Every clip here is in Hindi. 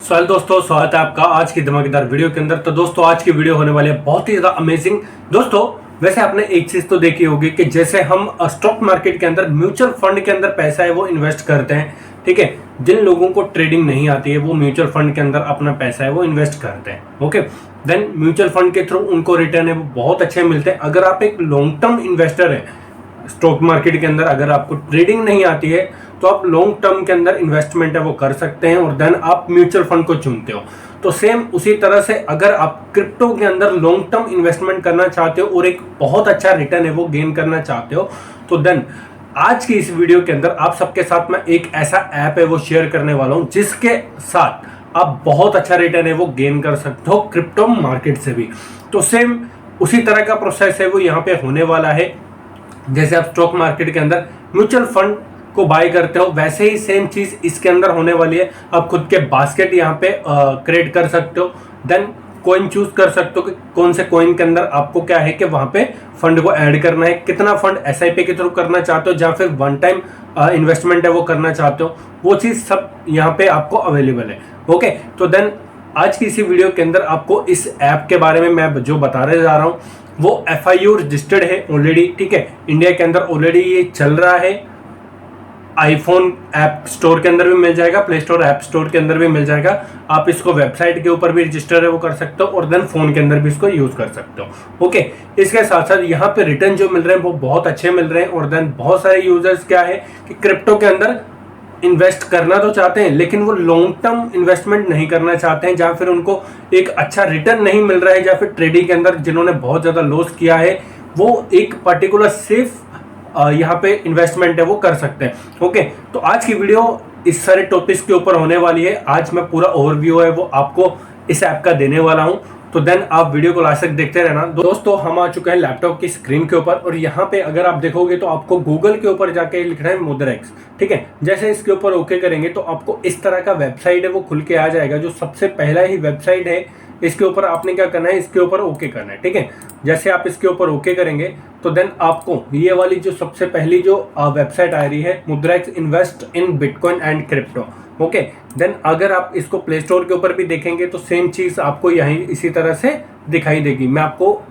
सो दोस्तों, स्वागत है आपका आज की धमाकेदार वीडियो के अंदर। तो दोस्तों, आज की वीडियो होने वाली है बहुत ही ज़्यादा अमेजिंग। दोस्तों, वैसे आपने एक चीज़ तो देखी होगी कि जैसे हम स्टॉक मार्केट के अंदर म्यूचुअल फंड के अंदर पैसा है वो इन्वेस्ट करते हैं, ठीक है। जिन लोगों को ट्रेडिंग नहीं आती है वो म्यूचुअल फंड के अंदर अपना पैसा है वो इन्वेस्ट करते हैं, ओके। देन म्यूचुअल फंड के थ्रू उनको रिटर्न है वो बहुत अच्छे मिलते हैं। अगर आप एक लॉन्ग टर्म इन्वेस्टर है स्टॉक मार्केट के अंदर, अगर आपको ट्रेडिंग नहीं आती है तो आप लॉन्ग टर्म के अंदर इन्वेस्टमेंट है वो कर सकते हैं और देन आप म्यूचुअल फंड को चुनते हो। तो सेम उसी तरह से अगर आप क्रिप्टो के अंदर लॉन्ग टर्म इन्वेस्टमेंट करना चाहते हो और एक बहुत अच्छा रिटर्न है वो गेन करना चाहते हो, तो देन आज की इस वीडियो के अंदर आप सबके साथ में एक ऐसा ऐप है वो शेयर करने वाला हूं जिसके साथ आप बहुत अच्छा रिटर्न है वो गेन कर सकते हो क्रिप्टो मार्केट से भी। तो सेम उसी तरह का प्रोसेस है वो यहाँ पे होने वाला है। जैसे आप स्टॉक मार्केट के अंदर म्यूचुअल फंड को बाय करते हो, वैसे ही सेम चीज इसके अंदर होने वाली है। आप खुद के बास्केट यहाँ पे क्रिएट कर सकते हो, देन कॉइन चूज कर सकते हो कि कौन से कॉइन के अंदर आपको क्या है कि वहां पे फंड को ऐड करना है, कितना फंड एसआईपी के थ्रू करना चाहते हो या फिर वन टाइम इन्वेस्टमेंट है वो करना चाहते हो, वो चीज सब यहाँ पे आपको अवेलेबल है, ओके। तो देन आज की इसी वीडियो के अंदर आपको इस ऐप के बारे में मैं जो बताने जा रहा हूँ वो FIU रजिस्टर्ड है ऑलरेडी, ठीक है। इंडिया के अंदर ऑलरेडी ये चल रहा है। आईफोन ऐप स्टोर के अंदर भी मिल जाएगा, प्ले स्टोर ऐप स्टोर के अंदर भी मिल जाएगा। आप इसको वेबसाइट के ऊपर भी रजिस्टर है वो कर सकते हो और देन फोन के अंदर भी इसको यूज कर सकते हो, ओके। इसके साथ साथ यहाँ पे रिटर्न जो मिल रहे हैं वो बहुत अच्छे मिल रहे हैं और देन बहुत सारे यूजर्स क्या है कि क्रिप्टो के अंदर इन्वेस्ट करना तो चाहते हैं लेकिन वो लॉन्ग टर्म इन्वेस्टमेंट नहीं करना चाहते हैं, या फिर उनको एक अच्छा रिटर्न नहीं मिल रहा है, या फिर ट्रेडिंग के अंदर जिन्होंने बहुत ज़्यादा लॉस किया है वो एक पर्टिकुलर सेफ यहाँ पे इन्वेस्टमेंट है वो कर सकते हैं, ओके। तो आज की वीडियो इस सारे टॉपिक्स के ऊपर होने वाली है। आज मैं पूरा ओवरव्यू है वो आपको इस ऐप का देने वाला हूँ, तो देन आप वीडियो को लास्ट तक देखते रहना। दोस्तों, हम आ चुके हैं लैपटॉप की स्क्रीन के ऊपर और यहाँ पे अगर आप देखोगे तो आपको गूगल के ऊपर जाके लिखना है मुद्रेक्स, ठीक है। जैसे इसके ऊपर ओके करेंगे तो आपको इस तरह का वेबसाइट है वो खुल के आ जाएगा। जो सबसे पहला ही वेबसाइट है इसके ऊपर आपने क्या करना है, इसके ऊपर ओके करना है, ठीक है। जैसे आप इसके ऊपर ओके करेंगे तो देन आपको ये वाली जो सबसे पहली जो वेबसाइट आ रही है Mudrex invest in bitcoin and crypto, okay. Then अगर आप इसको प्ले स्टोर के ऊपर भी देखेंगे तो सेम चीज आपको यहीं इसी तरह से दिखाई देगी। मैं आपको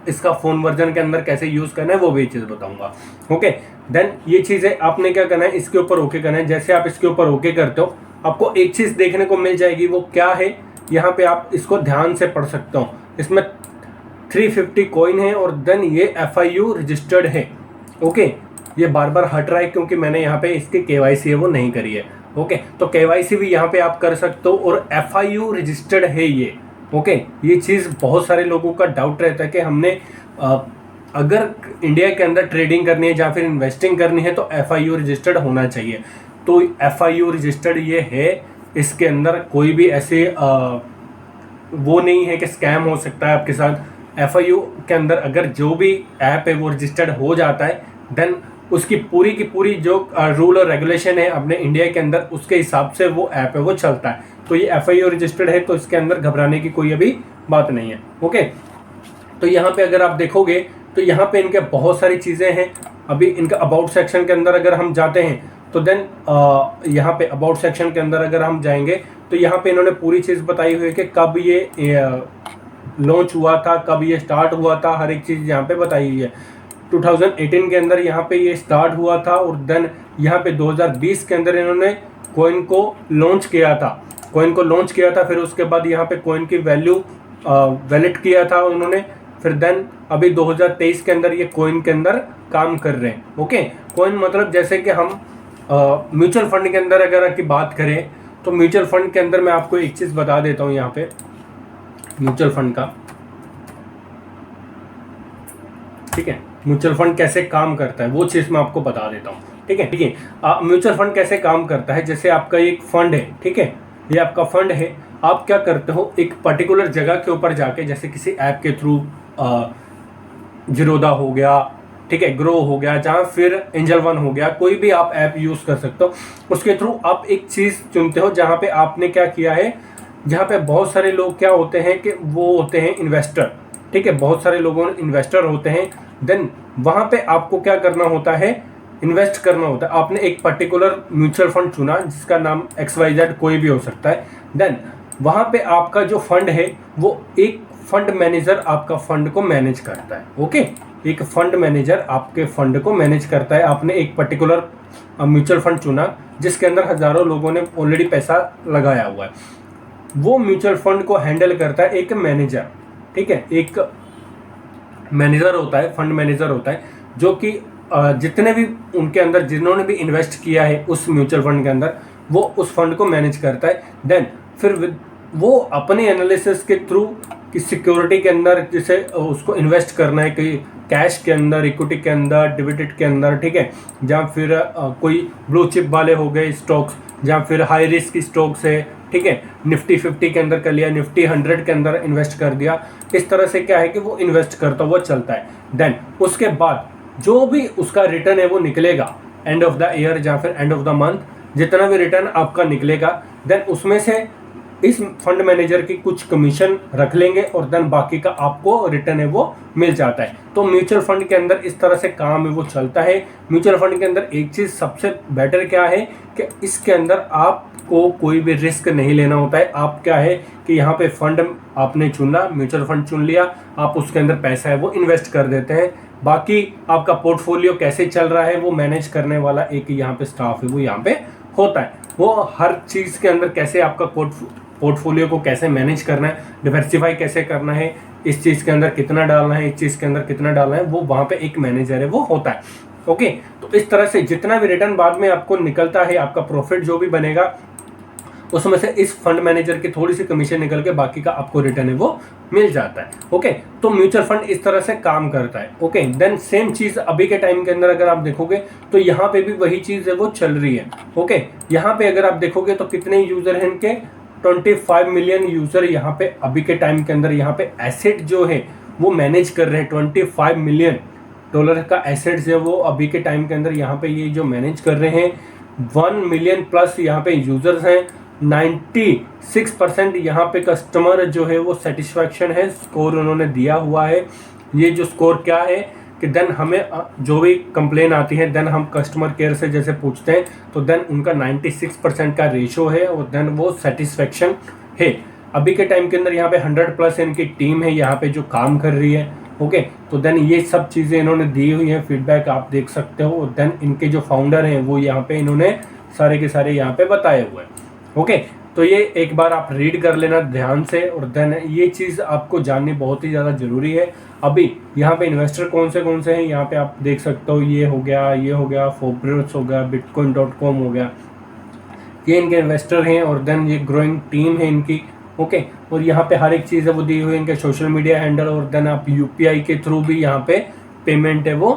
इसका फोन वर्जन के अंदर कैसे यूज करना है वो भी चीज बताऊंगा, ओके। देन ये चीज है, आपने क्या करना है, इसके ऊपर ओके करना है। जैसे आप इसके ऊपर ओके करते हो आपको एक चीज देखने को मिल जाएगी, वो क्या है, यहाँ पे आप इसको ध्यान से पढ़ सकते हो। इसमें 350 कॉइन है और देन ये FIU रजिस्टर्ड है, ओके। ये बार बार हट रहा है क्योंकि मैंने यहाँ पे इसकी KYC है वो नहीं करी है, ओके। तो KYC भी यहाँ पे आप कर सकते हो और FIU रजिस्टर्ड है ये, ओके। ये चीज़ बहुत सारे लोगों का डाउट रहता है कि हमने अगर इंडिया के अंदर ट्रेडिंग करनी है या फिर इन्वेस्टिंग करनी है तो FIU रजिस्टर्ड होना चाहिए। तो FIU रजिस्टर्ड ये है, इसके अंदर कोई भी ऐसे वो नहीं है कि स्कैम हो सकता है आपके साथ। FIU के अंदर अगर जो भी ऐप है वो रजिस्टर्ड हो जाता है देन उसकी पूरी की पूरी जो रूल और रेगुलेशन है अपने इंडिया के अंदर उसके हिसाब से वो ऐप है वो चलता है। तो ये FIU रजिस्टर्ड है तो इसके अंदर घबराने की कोई अभी बात नहीं है, ओके। तो यहाँ पे अगर आप देखोगे तो यहाँ पे इनके बहुत सारी चीज़ें हैं। अभी इनका अबाउट सेक्शन के अंदर अगर हम जाते हैं तो देन यहाँ पे अबाउट सेक्शन के अंदर अगर हम जाएंगे तो यहाँ पे इन्होंने पूरी चीज़ बताई हुई है कि कब ये लॉन्च हुआ था, कब ये स्टार्ट हुआ था, हर एक चीज़ यहाँ पे बताई हुई है। 2018 के अंदर यहाँ पे ये स्टार्ट हुआ था और देन यहाँ पे 2020 के अंदर इन्होंने कॉइन को लॉन्च किया था। फिर उसके बाद यहाँ पे कॉइन की वैल्यू वैलिड किया था उन्होंने। फिर देन अभी 2023 के अंदर ये कॉइन के अंदर काम कर रहे हैं, ओके। कॉइन मतलब जैसे कि हम म्यूचुअल फंड के अंदर अगर की बात करें तो म्यूचुअल फंड के अंदर मैं आपको एक चीज़ बता देता हूँ। यहाँ पे म्यूचुअल फंड का, ठीक है, म्यूचुअल फंड कैसे काम करता है वो चीज़ मैं आपको बता देता हूँ, ठीक है। म्यूचुअल फंड कैसे काम करता है, जैसे आपका एक फंड है, ठीक है, ये आपका फंड है। आप क्या करते हो, एक पर्टिकुलर जगह के ऊपर जाके, जैसे किसी ऐप के थ्रू जीरोधा हो गया, ठीक है, ग्रो हो गया, जहाँ फिर एंजल वन हो गया, कोई भी आप ऐप यूज़ कर सकते हो। उसके थ्रू आप एक चीज़ चुनते हो जहाँ पे आपने क्या किया है, जहाँ पे बहुत सारे लोग क्या होते हैं कि वो होते हैं इन्वेस्टर, ठीक है, बहुत सारे लोगों इन्वेस्टर होते हैं। देन वहाँ पे आपको क्या करना होता है, इन्वेस्ट करना होता है। आपने एक पर्टिकुलर म्यूचुअल फंड चुना जिसका नाम XYZ कोई भी हो सकता है। देन वहाँ पे आपका जो फंड है वो एक फंड मैनेजर आपका फंड को मैनेज करता है। ओके, एक फंड मैनेजर आपके फंड को मैनेज करता है। आपने एक पर्टिकुलर म्यूचुअल फंड चुना जिसके अंदर हजारों लोगों ने ऑलरेडी पैसा लगाया हुआ है, वो म्यूचुअल फंड को हैंडल करता है एक मैनेजर। ठीक है, एक मैनेजर होता है, फंड मैनेजर होता है, जो कि जितने भी उनके अंदर जिन्होंने भी इन्वेस्ट किया है उस म्यूचुअल फंड के अंदर, वो उस फंड को मैनेज करता है। देन फिर वो अपने एनालिसिस के थ्रू कि सिक्योरिटी के अंदर जैसे उसको इन्वेस्ट करना है, कि कैश के अंदर, इक्विटी के अंदर, डिविडेंड के अंदर, ठीक है, जहाँ फिर कोई ब्लू चिप वाले हो गए स्टॉक्स, जहाँ फिर हाई रिस्क स्टॉक्स है, ठीक है, निफ्टी 50 के अंदर कर लिया, निफ्टी 100 के अंदर इन्वेस्ट कर दिया। इस तरह से क्या है कि वो इन्वेस्ट करता हुआ चलता है। देन उसके बाद जो भी उसका रिटर्न है वो निकलेगा एंड ऑफ द ईयर या फिर एंड ऑफ द मंथ, जितना भी रिटर्न आपका निकलेगा, देन उसमें से इस फंड मैनेजर की कुछ कमीशन रख लेंगे और देन बाकी का आपको रिटर्न है वो मिल जाता है। तो म्यूचुअल फंड के अंदर इस तरह से काम है वो चलता है। म्यूचुअल फंड के अंदर एक चीज़ सबसे बेटर क्या है कि इसके अंदर आपको कोई भी रिस्क नहीं लेना होता है। आप क्या है कि यहाँ पे फंड आपने चुना, म्यूचुअल फंड चुन लिया, आप उसके अंदर पैसा है वो इन्वेस्ट कर देते हैं। बाकी आपका पोर्टफोलियो कैसे चल रहा है वो मैनेज करने वाला एक यहाँ पे स्टाफ है वो यहाँ पे होता है। वो हर चीज़ के अंदर कैसे आपका पोर्टफोलियो को कैसे मैनेज करना है, डिवर्सिफाई कैसे करना है, इस चीज़ के अंदर कितना डालना है, इस चीज़ के अंदर कितना डालना है, वो वहाँ पे एक मैनेजर है वो होता है। ओके, तो इस तरह से जितना भी रिटर्न बाद में आपको निकलता है, आपका प्रॉफिट जो भी बनेगा, उसमें से इस फंड मैनेजर की थोड़ी सी कमीशन निकल के बाकी का आपको रिटर्न है वो मिल जाता है। ओके, तो म्यूचुअल फंड इस तरह से काम करता है। ओके, देन सेम चीज़ अभी के टाइम के अंदर अगर आप देखोगे तो यहाँ पे भी वही चीज़ है वो चल रही है। ओके, यहाँ पे अगर आप देखोगे तो कितने यूजर हैं इनके, 25 मिलियन यूजर यहाँ पे अभी के टाइम के अंदर यहाँ पे एसेट जो है वो मैनेज कर रहे हैं। $25 मिलियन का एसेट्स है वो अभी के टाइम के अंदर यहाँ पे ये जो मैनेज कर रहे हैं। 1 मिलियन प्लस यहाँ पे यूजर्स हैं। 96% यहाँ पे कस्टमर जो है वो सेटिस्फैक्शन है, स्कोर उन्होंने दिया हुआ है। ये जो स्कोर क्या है कि देन हमें जो भी कंप्लेन आती है देन हम कस्टमर केयर से जैसे पूछते हैं तो देन उनका 96% का रेशो है और देन वो सेटिस्फैक्शन है। अभी के टाइम के अंदर यहाँ पे 100+ इनकी टीम है यहाँ पे जो काम कर रही है। ओके, तो देन ये सब चीज़ें इन्होंने दी हुई है, फीडबैक आप देख सकते हो। देन इनके जो फाउंडर हैं वो यहाँ पे इन्होंने सारे के सारे यहाँ पे बताए हुए हैं। ओके, तो ये एक बार आप रीड कर लेना ध्यान से और देन ये चीज़ आपको जाननी बहुत ही ज़्यादा ज़रूरी है। अभी यहाँ पे इन्वेस्टर कौन से हैं यहाँ पे आप देख सकते हो। ये हो गया फोर्ब्स हो गया, bitcoin.com हो गया, ये इनके इन्वेस्टर हैं और देन ये ग्रोइंग टीम है इनकी। ओके, और यहाँ पे हर एक चीज़ है वो दी हुई है, इनके सोशल मीडिया हैंडल, और देन आप यूपीआई के थ्रू भी यहाँ पे पेमेंट है वो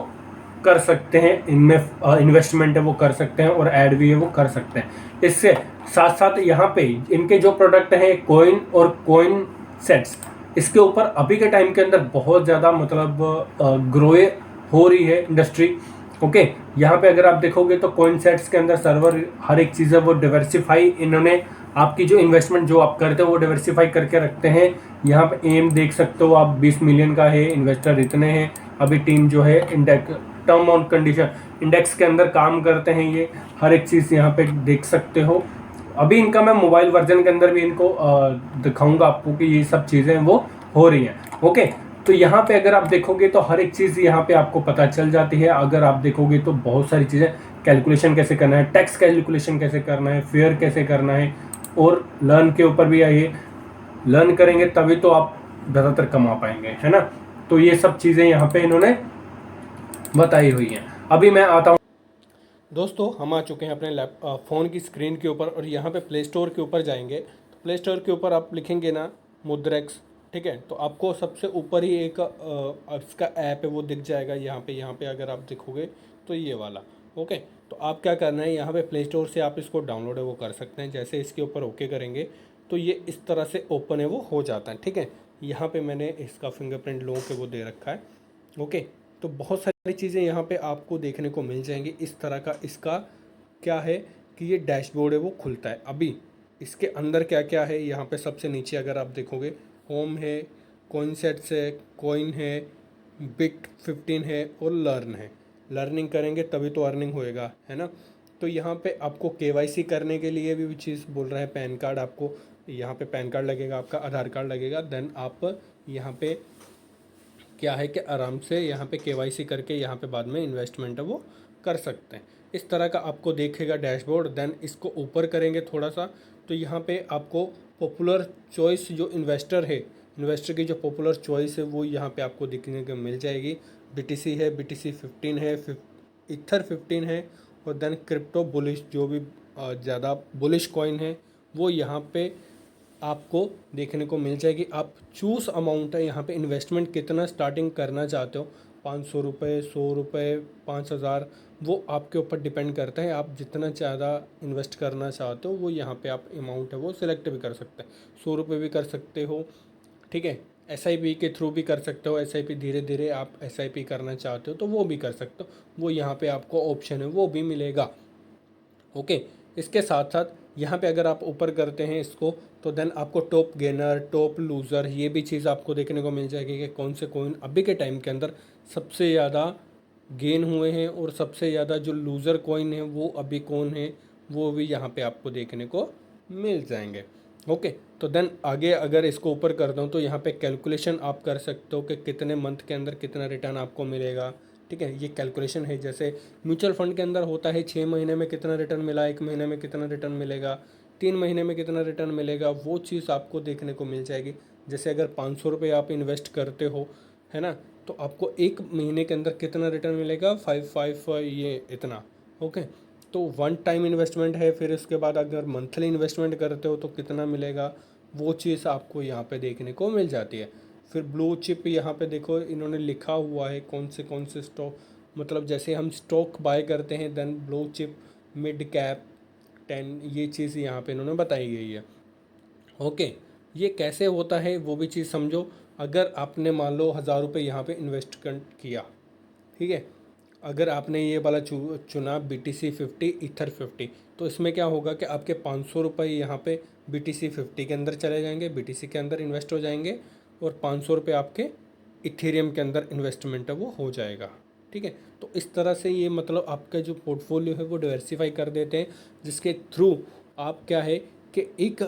कर सकते हैं, इनमें इन्वेस्टमेंट है वो कर सकते हैं और ऐड भी है वो कर सकते हैं। इससे साथ साथ यहाँ पे इनके जो प्रोडक्ट हैं कॉइन और कॉइन सेट्स, इसके ऊपर अभी के टाइम के अंदर बहुत ज़्यादा मतलब ग्रो हो रही है इंडस्ट्री। ओके, यहाँ पे अगर आप देखोगे तो कॉइन सेट्स के अंदर सर्वर हर एक चीज़ है वो डिवर्सिफाई, इन्होंने आपकी जो इन्वेस्टमेंट जो आप करते हो वो डिवर्सिफाई करके रखते हैं। यहाँ पे एम देख सकते हो आप, 20 मिलियन का है, इन्वेस्टर इतने हैं। अभी टीम जो है index term on condition index के अंदर काम करते हैं, ये हर एक चीज़ यहाँ पे देख सकते हो। अभी इनका मैं मोबाइल वर्जन के अंदर भी इनको दिखाऊंगा आपको कि ये सब चीज़ें वो हो रही हैं। ओके, तो यहाँ पे अगर आप देखोगे तो हर एक चीज़ यहाँ पे आपको पता चल जाती है। अगर आप देखोगे तो बहुत सारी चीज़ें, कैलकुलेशन कैसे करना है, टैक्स कैलकुलेशन कैसे करना है, फेयर कैसे करना है, और लर्न के ऊपर भी आइए, लर्न करेंगे तभी तो आप ज़्यादातर कमा पाएंगे, है ना। तो ये सब चीज़ें यहाँ पे इन्होंने बताई हुई हैं। अभी मैं आता हूँ दोस्तों, हम आ चुके हैं अपने फ़ोन की स्क्रीन के ऊपर और यहाँ पे प्ले स्टोर के ऊपर जाएंगे। तो प्ले स्टोर के ऊपर आप लिखेंगे ना मुद्रेक्स, ठीक है, तो आपको सबसे ऊपर ही एक इसका ऐप है वो दिख जाएगा। यहाँ पे अगर आप देखोगे तो ये वाला। ओके, तो आप क्या करना है, यहाँ पे प्ले स्टोर से आप इसको डाउनलोड है वो कर सकते हैं। जैसे इसके ऊपर ओके करेंगे तो ये इस तरह से ओपन है वो हो जाता है, ठीक है। यहाँ पे मैंने इसका फिंगरप्रिंट लो के वो दे रखा है। ओके, तो बहुत सारी चीज़ें यहाँ पे आपको देखने को मिल जाएंगी इस तरह का। इसका क्या है कि ये डैशबोर्ड है वो खुलता है। अभी इसके अंदर क्या क्या है, यहाँ पे सबसे नीचे अगर आप देखोगे होम है, कॉइन सेट्स है, कॉइन है, बिट 15 है और लर्न है। लर्निंग करेंगे तभी तो अर्निंग होएगा, है ना। तो यहाँ पे आपको केवाईसी करने के लिए भी चीज़ बोल रहा है, पैन कार्ड आपको यहाँ पे पैन कार्ड लगेगा, आपका आधार कार्ड लगेगा। देन आप यहाँ पे क्या है कि आराम से यहाँ पे केवाईसी करके यहाँ पे बाद में इन्वेस्टमेंट है वो कर सकते हैं। इस तरह का आपको देखेगा डैशबोर्ड। देन इसको ऊपर करेंगे थोड़ा सा, तो यहाँ पे आपको पॉपुलर चॉइस जो इन्वेस्टर की जो पॉपुलर चॉइस है वो यहाँ पे आपको दिखने को मिल जाएगी। BTC है, BTC 15 है, इथर 15 है, और देन क्रिप्टो बुलिश जो भी ज़्यादा बुलिश कॉइन है वो यहाँ पे आपको देखने को मिल जाएगी। आप चूज़ अमाउंट है यहाँ पे इन्वेस्टमेंट कितना स्टार्टिंग करना चाहते हो, 500 रुपये, 100 रुपये, 5000, वो आपके ऊपर डिपेंड करता है। आप जितना ज़्यादा इन्वेस्ट करना चाहते हो वो यहाँ पे आप अमाउंट है वो सिलेक्ट भी कर सकते हैं। 100 रुपये भी कर सकते हो, ठीक है। SIP के थ्रू भी कर सकते हो। SIP धीरे धीरे आप SIP करना चाहते हो तो वो भी कर सकते हो, वो यहाँ पे आपको ऑप्शन है वो भी मिलेगा। ओके, इसके साथ साथ यहाँ पे अगर आप ऊपर करते हैं इसको, तो देन आपको टॉप गेनर, टॉप लूज़र, ये भी चीज़ आपको देखने को मिल जाएगी कि कौन से कॉइन अभी के टाइम के अंदर सबसे ज़्यादा गेन हुए हैं, और सबसे ज़्यादा जो लूज़र कॉइन है वो अभी कौन है, वो भी यहाँ पे आपको देखने को मिल जाएंगे। ओके, तो देन आगे अगर इसको ऊपर करता हूँ तो यहाँ पे कैलकुलेशन आप कर सकते हो कि कितने मंथ के अंदर कितना रिटर्न आपको मिलेगा, ठीक है। ये कैलकुलेशन है, जैसे म्यूचुअल फंड के अंदर होता है 6 महीने में कितना रिटर्न मिला, 1 महीने में कितना रिटर्न मिलेगा, 3 महीने में कितना रिटर्न मिलेगा, वो चीज़ आपको देखने को मिल जाएगी। जैसे अगर 500 रुपये आप इन्वेस्ट करते हो, है ना, तो आपको 1 महीने के अंदर कितना रिटर्न मिलेगा, 5 ये इतना। ओके, तो वन टाइम इन्वेस्टमेंट है, फिर उसके बाद अगर मंथली इन्वेस्टमेंट करते हो तो कितना मिलेगा, वो चीज़ आपको यहाँ पे देखने को मिल जाती है। फिर ब्लू चिप यहाँ पे देखो इन्होंने लिखा हुआ है कौन से स्टॉक, मतलब जैसे हम स्टॉक बाय करते हैं, then blue chip, mid cap, 10, ये चीज़ यहाँ पे इन्होंने बताई गई है। ओके, ये कैसे होता है वो भी चीज़ समझो। अगर आपने मान लो 1000 रुपये यहाँ पे इन्वेस्ट किया, ठीक है, अगर आपने ये वाला चुना BTC 50, इथर 50, तो इसमें क्या होगा कि आपके 500 रुपये यहाँ पे BTC 50 के अंदर चले जाएंगे, BTC के अंदर इन्वेस्ट हो जाएंगे, और 500 रुपये आपके इथेरियम के अंदर इन्वेस्टमेंट है वो हो जाएगा, ठीक है। तो इस तरह से ये मतलब आपका जो पोर्टफोलियो है वो डाइवर्सिफाई कर देते हैं, जिसके थ्रू आप क्या है कि एक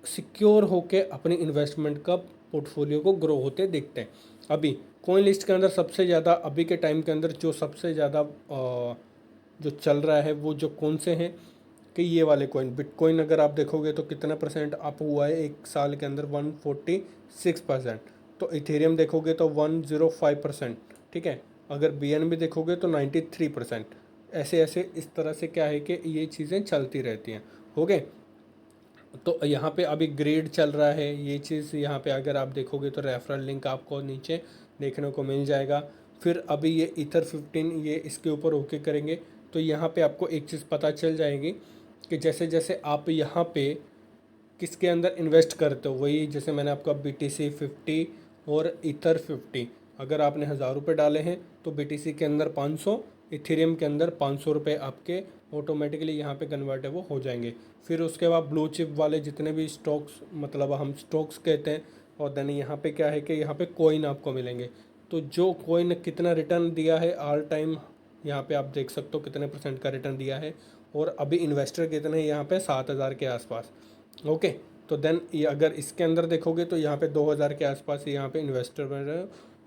सिक्योर होके अपने इन्वेस्टमेंट का पोर्टफोलियो को ग्रो होते देखते हैं। अभी कॉइन लिस्ट के अंदर सबसे ज़्यादा अभी के टाइम के अंदर जो सबसे ज़्यादा जो चल रहा है वो जो कौन से हैं कि ये वाले कॉइन, बिटकॉइन अगर आप देखोगे तो कितना परसेंट अप हुआ है एक साल के अंदर, 146%। तो इथेरियम देखोगे तो 105%, ठीक है। अगर BNB देखोगे तो 93%। ऐसे ऐसे इस तरह से क्या है कि ये चीज़ें चलती रहती हैं। हो गए, तो यहाँ पे अभी ग्रेड चल रहा है ये चीज़, यहाँ पे अगर आप देखोगे तो रेफरल लिंक आपको नीचे देखने को मिल जाएगा। फिर अभी ये इथर 15 ये इसके ऊपर ओके करेंगे तो यहाँ पे आपको एक चीज़ पता चल जाएगी कि जैसे जैसे आप यहाँ पे किसके अंदर इन्वेस्ट करते हो, वही जैसे मैंने आपका BTC 50 और इथर 50, अगर आपने 1000 रुपये डाले हैं तो BTC के अंदर 500, इथेरियम के अंदर 500 रुपये आपके ऑटोमेटिकली यहाँ पे कन्वर्ट है वो हो जाएंगे। फिर उसके बाद ब्लू चिप वाले जितने भी स्टॉक्स, मतलब हम स्टॉक्स कहते हैं, और देन यहाँ पे क्या है कि यहाँ पे कॉइन आपको मिलेंगे। तो जो कॉइन कितना रिटर्न दिया है ऑल टाइम, यहाँ पे आप देख सकते हो कितने परसेंट का रिटर्न दिया है, और अभी इन्वेस्टर कितने हैं यहाँ पे 7000 के आसपास। ओके, तो देन ये अगर इसके अंदर देखोगे तो यहाँ पे 2000 के आसपास यहाँ पे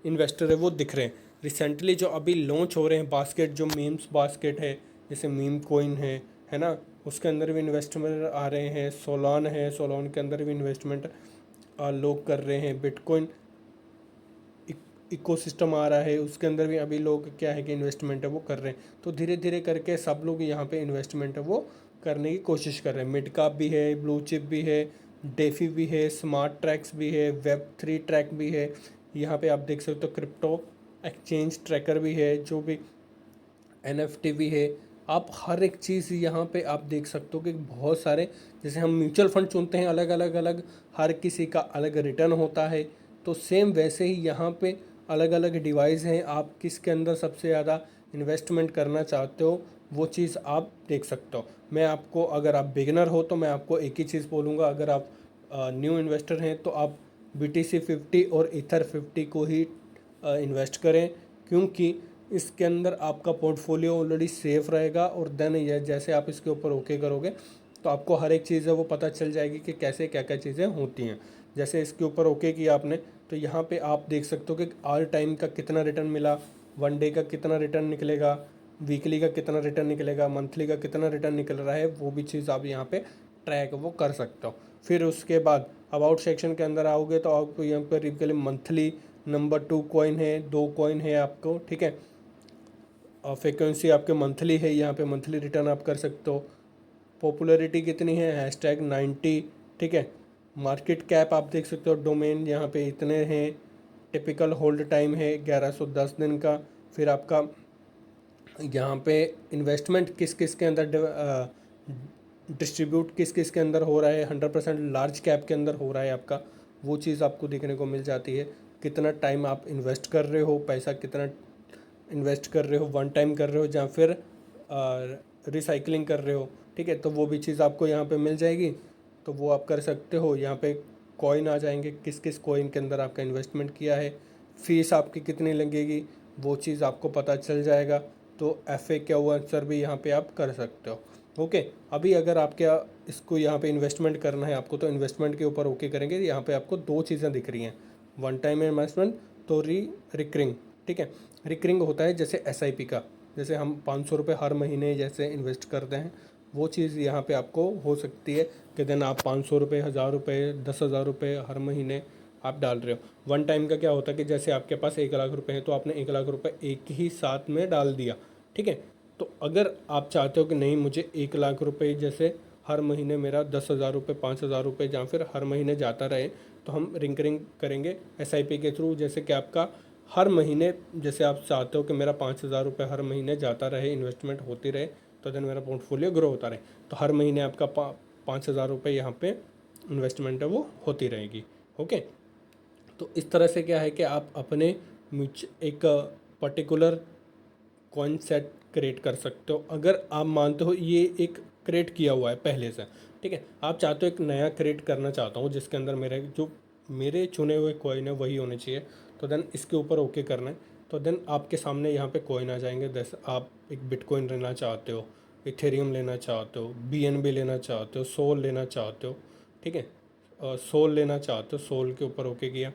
इन्वेस्टर है वो दिख रहे हैं। रिसेंटली जो अभी लॉन्च हो रहे हैं बास्केट, जो मीम्स बास्केट है, जैसे मीम कोइन है ना, उसके अंदर भी इन्वेस्टमेंट आ रहे हैं। सोलान है, सोलान के अंदर भी इन्वेस्टमेंट लोग कर रहे हैं। बिटकॉइन इकोसिस्टम आ रहा है, उसके अंदर भी अभी लोग क्या है कि इन्वेस्टमेंट है वो कर रहे हैं। तो धीरे धीरे करके सब लोग यहाँ पे इन्वेस्टमेंट है वो करने की कोशिश कर रहे हैं। मिड कैप भी है, ब्लू चिप भी है, डेफी भी है, स्मार्ट ट्रैक्स भी है, वेब3 ट्रैक भी है। यहाँ पे आप देख सकते हो क्रिप्टो एक्सचेंज ट्रैकर भी है, जो भी NFT भी है। आप हर एक चीज़ यहाँ पे आप देख सकते हो कि बहुत सारे, जैसे हम म्यूचुअल फंड चुनते हैं अलग अलग अलग, हर किसी का अलग रिटर्न होता है, तो सेम वैसे ही यहाँ पे अलग अलग डिवाइस हैं। आप किसके अंदर सबसे ज़्यादा इन्वेस्टमेंट करना चाहते हो वो चीज़ आप देख सकते हो। मैं आपको, अगर आप बिगिनर हो तो मैं आपको एक ही चीज़ बोलूँगा, अगर आप न्यू इन्वेस्टर हैं तो आप BTC 50 और इथर 50 को ही इन्वेस्ट करें, क्योंकि इसके अंदर आपका पोर्टफोलियो ऑलरेडी सेफ रहेगा। और देन ये जैसे आप इसके ऊपर ओके करोगे तो आपको हर एक चीज़ है वो पता चल जाएगी कि कैसे क्या क्या चीज़ें होती हैं। जैसे इसके ऊपर ओके किया आपने, तो यहाँ पे आप देख सकते हो कि ऑल टाइम का कितना रिटर्न मिला, वन डे का कितना रिटर्न निकलेगा, वीकली का कितना रिटर्न निकलेगा, मंथली का कितना रिटर्न निकल रहा है, वो भी चीज़ आप यहाँ पे ट्रैक वो कर सकते हो। फिर उसके बाद अबाउट सेक्शन के अंदर आओगे तो आपको यहाँ पर रिकली मंथली नंबर 2 कॉइन है, 2 कॉइन है आपको, ठीक है। फ्रिक्वेंसी आपके मंथली है, यहाँ पे मंथली रिटर्न आप कर सकते हो। पॉपुलैरिटी कितनी है, हैशटैग 90, ठीक है। मार्केट कैप आप देख सकते हो, डोमेन यहाँ पे इतने हैं। टिपिकल होल्ड टाइम है 1110 दिन का। फिर आपका यहाँ पे इन्वेस्टमेंट किस किस के अंदर डिस्ट्रीब्यूट किस किस के अंदर हो रहा है, 100% लार्ज कैप के अंदर हो रहा है आपका, वो चीज़ आपको देखने को मिल जाती है। कितना टाइम आप इन्वेस्ट कर रहे हो, पैसा कितना इन्वेस्ट कर रहे हो, वन टाइम कर रहे हो या फिर रिसाइकलिंग कर रहे हो, ठीक है, तो वो भी चीज़ आपको यहाँ पे मिल जाएगी। तो वो आप कर सकते हो। यहाँ पे कॉइन आ जाएंगे, किस किस कॉइन के अंदर आपका इन्वेस्टमेंट किया है, फीस आपकी कितनी लगेगी, वो चीज़ आपको पता चल जाएगा। तो FAQ आंसर भी यहाँ पे आप कर सकते हो। ओके, अभी अगर आपके इसको यहाँ पे इन्वेस्टमेंट करना है आपको, तो इन्वेस्टमेंट के ऊपर ओके करेंगे। यहाँ पे आपको दो चीज़ें दिख रही हैं, वन टाइम इन्वेस्टमेंट तो रिकरिंग, ठीक है। रिकरिंग होता है जैसे SIP का, जैसे हम 500 रुपये हर महीने जैसे इन्वेस्ट करते हैं, वो चीज़ यहाँ पे आपको हो सकती है कि दिन आप 500 रुपये, 1000 रुपये, 10,000 रुपये हर महीने आप डाल रहे हो। वन टाइम का क्या होता है कि जैसे आपके पास 1 लाख रुपए हैं, तो आपने 1 लाख रुपए एक ही साथ में डाल दिया, ठीक है। तो अगर आप चाहते हो कि नहीं, मुझे 1 लाख रुपए जैसे हर महीने मेरा 10,000 रुपये, 5,000 रुपये या फिर हर महीने जाता रहे, तो हम रिकरिंग करेंगे SIP के थ्रू। जैसे कि आपका हर महीने, जैसे आप चाहते हो कि मेरा 5,000 रुपये हर महीने जाता रहे, इन्वेस्टमेंट होती रहे, तो देन मेरा पोर्टफोलियो ग्रो होता रहे, तो हर महीने आपका 5,000 रुपये यहाँ पे इन्वेस्टमेंट है वो होती रहेगी। ओके, तो इस तरह से क्या है कि आप अपने एक पर्टिकुलर कॉइन सेट क्रिएट कर सकते हो। अगर आप मानते हो ये एक क्रिएट किया हुआ है पहले से, ठीक है, आप चाहते हो एक नया क्रिएट करना चाहता हूँ जिसके अंदर मेरे चुने हुए कॉइन है वही होने चाहिए, तो देन इसके ऊपर ओके करना है। तो देन आपके सामने यहाँ पे कॉइन आ जाएंगे। जैसे आप एक बिटकॉइन लेना चाहते हो, इथेरियम लेना चाहते हो, BNB लेना चाहते हो, सोल लेना चाहते हो, ठीक है, सोल लेना चाहते हो, सोल के ऊपर ओके किया।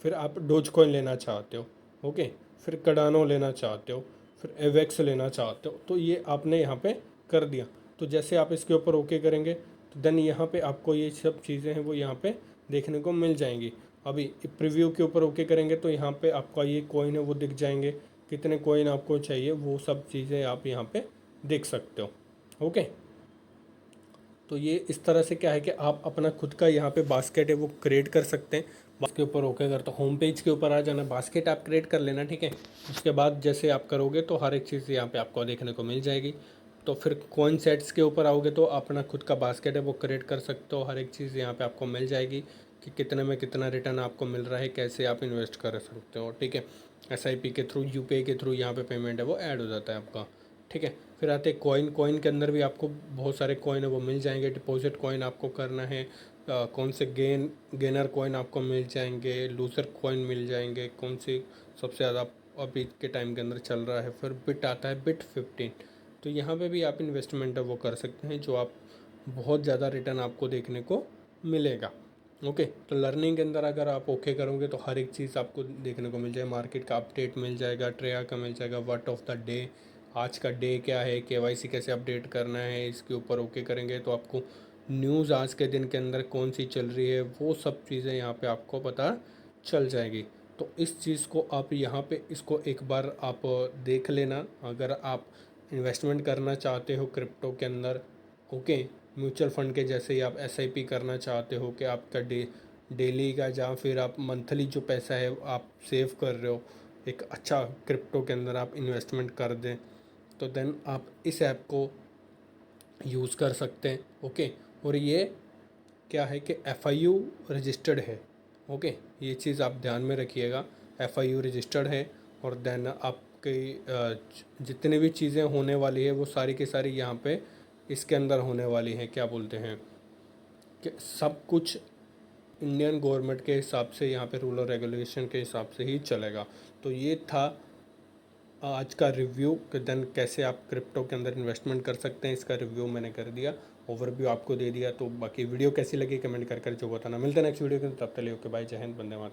फिर आप डोज कॉइन लेना चाहते हो, ओके, फिर कडानो लेना चाहते हो, फिर एवेक्स लेना चाहते हो, तो ये आपने यहाँ पे कर दिया। तो जैसे आप इसके ऊपर ओके करेंगे, तो देन यहाँ पे आपको ये सब चीज़ें हैं वो यहाँ पे देखने को मिल जाएंगी। अभी प्रीव्यू के ऊपर ओके करेंगे तो यहाँ पे आपका ये कॉइन है वो दिख जाएंगे, कितने कॉइन आपको चाहिए वो सब चीज़ें आप यहाँ पे देख सकते हो। ओके, तो ये इस तरह से क्या है कि आप अपना खुद का यहाँ पे बास्केट है वो क्रिएट कर सकते हैं। उसके ऊपर ओके कर, तो होम पेज के ऊपर आ जाना, बास्केट आप क्रिएट कर लेना, ठीक है। उसके बाद जैसे आप करोगे तो हर एक चीज़ यहाँ पे आपको देखने को मिल जाएगी। तो फिर कॉइन सेट्स के ऊपर आओगे तो अपना खुद का बास्केट है वो क्रिएट कर सकते हो। हर एक चीज़ यहाँ पे आपको मिल जाएगी कि कितने में कितना रिटर्न आपको मिल रहा है, कैसे आप इन्वेस्ट कर सकते हो, ठीक है। SIP के थ्रू, UPI के थ्रू यहाँ पे पेमेंट है वो ऐड हो जाता है आपका, ठीक है। फिर आते हैं कॉइन के अंदर भी आपको बहुत सारे कॉइन है वो मिल जाएंगे। डिपॉजिट कॉइन आपको करना है, कौन से गेनर कॉइन आपको मिल जाएंगे, लूज़र कॉइन मिल जाएंगे, कौन सी सबसे ज़्यादा अभी के टाइम के अंदर चल रहा है। फिर बिट आता है, बिट 15, तो यहाँ पे भी आप इन्वेस्टमेंट है वो कर सकते हैं, जो आप बहुत ज़्यादा रिटर्न आपको देखने को मिलेगा। ओके, तो लर्निंग के अंदर अगर आप ओके करोगे तो हर एक चीज़ आपको देखने को मिल जाए, मार्केट का अपडेट मिल जाएगा, ट्रेया का मिल जाएगा, वर्ड ऑफ द डे, आज का डे क्या है, KYC कैसे अपडेट करना है, इसके ऊपर ओके करेंगे तो आपको न्यूज़ आज के दिन के अंदर कौन सी चल रही है वो सब चीज़ें यहाँ पे आपको पता चल जाएगी। तो इस चीज़ को आप यहाँ पे इसको एक बार आप देख लेना अगर आप इन्वेस्टमेंट करना चाहते हो क्रिप्टो के अंदर। ओके, म्यूचुअल फंड के जैसे ही आप SIP करना चाहते हो कि आपका डेली का या फिर आप मंथली जो पैसा है आप सेव कर रहे हो, एक अच्छा क्रिप्टो के अंदर आप इन्वेस्टमेंट कर दें, तो देन आप इस ऐप को यूज़ कर सकते हैं। ओके, और ये क्या है कि FIU रजिस्टर्ड है। ओके, ये चीज़ आप ध्यान में रखिएगा, FIU रजिस्टर्ड है। और देन आपकी जितने भी चीज़ें होने वाली है वो सारी की सारी यहाँ पे इसके अंदर होने वाली हैं। क्या बोलते हैं कि सब कुछ इंडियन गवर्नमेंट के हिसाब से यहाँ पे रूल और रेगुलेशन के हिसाब से ही चलेगा। तो ये था आज का रिव्यू कि देन कैसे आप क्रिप्टो के अंदर इन्वेस्टमेंट कर सकते हैं, इसका रिव्यू मैंने कर दिया। ओवरव्यू आपको दे दिया। तो बाकी वीडियो कैसी लगी कमेंट कर जो बताना। मिलते हैं नेक्स्ट वीडियो के, तब तक के लिए ओके बाय, जय हिंद, वंदे मातरम।